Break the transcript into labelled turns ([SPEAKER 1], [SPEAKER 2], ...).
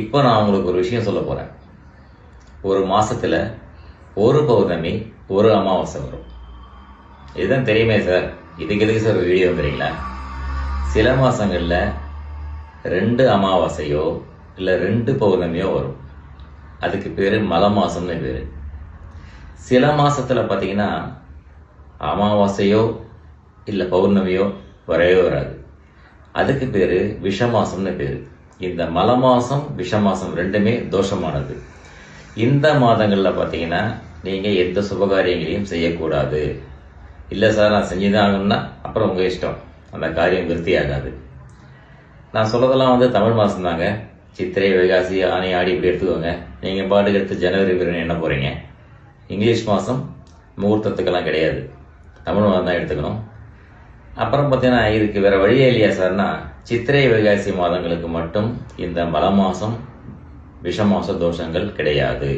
[SPEAKER 1] இப்போ நான் உங்களுக்கு ஒரு விஷயம் சொல்ல போகிறேன். ஒரு மாதத்தில் ஒரு பௌர்ணமி ஒரு அமாவாசை வரும். இதுதான் தெரியுமே சார், இதுக்கு எதுக்கு சார் ஒரு வீடியோ வந்துறீங்களா? சில மாதங்களில் 2 அமாவாசையோ இல்லை 2 பௌர்ணமியோ வரும். அதுக்கு பேர் மலை மாதம்னு பேர். சில மாதத்தில் பார்த்தீங்கன்னா அமாவாசையோ இல்லை பௌர்ணமியோ வரவே வராது. அதுக்கு பேர் விஷ மாசம்னு பேர். இந்த மலை மாதம் விஷ மாதம் ரெண்டுமே தோஷமானது. இந்த மாதங்களில் பார்த்தீங்கன்னா நீங்கள் எந்த சுபகாரியங்களையும் செய்யக்கூடாது. இல்லை சார் நான் செஞ்சுதான் ஆகணும்னா அப்புறம் உங்கள் இஷ்டம், அந்த காரியம் விருத்தி ஆகாது. நான் சொல்லதெல்லாம் தமிழ் மாதம் தாங்க. சித்திரை, வைகாசி, ஆனி, ஆடி இப்படி எடுத்துக்கோங்க. நீங்கள் பாட்டுக்கு எடுத்து ஜனவரி பிறகு என்ன போகிறீங்க? இங்கிலீஷ் மாதம் முகூர்த்தத்துக்கெல்லாம் கிடையாது, தமிழ் மாதம் தான் எடுத்துக்கணும். அப்புறம் பார்த்தீங்கன்னா இதுக்கு வேறு வழியே இல்லையா சார்னா, சித்திரை வைகாசி மாதங்களுக்கு மட்டும் இந்த மலை மாதம் விஷ மாச தோஷங்கள் கிடையாது.